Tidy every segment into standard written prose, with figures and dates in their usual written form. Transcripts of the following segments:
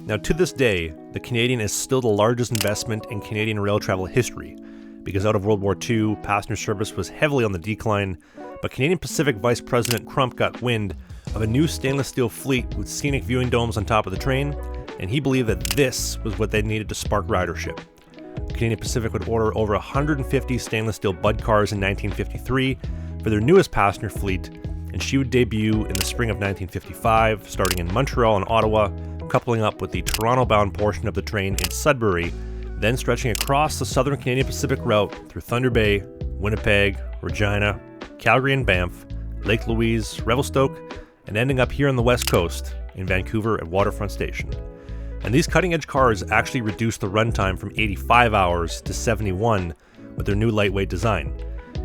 Now, to this day, the Canadian is still the largest investment in Canadian rail travel history, because out of World War II, passenger service was heavily on the decline, but Canadian Pacific Vice President Crump got wind of a new stainless steel fleet with scenic viewing domes on top of the train, and he believed that this was what they needed to spark ridership. Canadian Pacific would order over 150 stainless steel Bud cars in 1953 for their newest passenger fleet, and she would debut in the spring of 1955, starting in Montreal and Ottawa, coupling up with the Toronto-bound portion of the train in Sudbury, then stretching across the southern Canadian Pacific route through Thunder Bay, Winnipeg, Regina, Calgary and Banff, Lake Louise, Revelstoke, and ending up here on the west coast in Vancouver at Waterfront Station. And these cutting-edge cars actually reduced the runtime from 85 hours to 71 with their new lightweight design.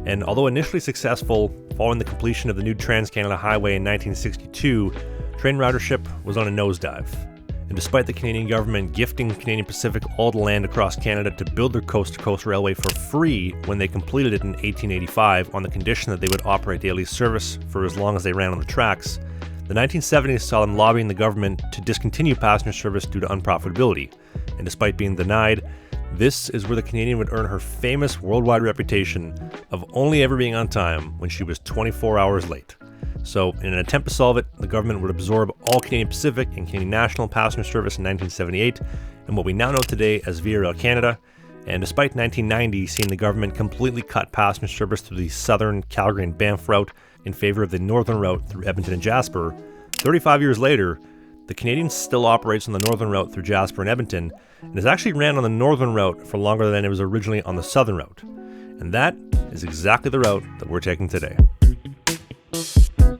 And although initially successful, following the completion of the new Trans-Canada Highway in 1962, train ridership was on a nosedive. And despite the Canadian government gifting Canadian Pacific all the land across Canada to build their coast-to-coast railway for free when they completed it in 1885 on the condition that they would operate daily service for as long as they ran on the tracks, the 1970s saw them lobbying the government to discontinue passenger service due to unprofitability. And despite being denied, this is where the Canadian would earn her famous worldwide reputation of only ever being on time when she was 24 hours late. So, in an attempt to solve it, the government would absorb all Canadian Pacific and Canadian National passenger service in 1978, and what we now know today as Via Rail Canada. And despite 1990 seeing the government completely cut passenger service through the southern Calgary and Banff route in favor of the northern route through Edmonton and Jasper, 35 years later, the Canadian still operates on the northern route through Jasper and Edmonton, and has actually ran on the northern route for longer than it was originally on the southern route. And that is exactly the route that we're taking today.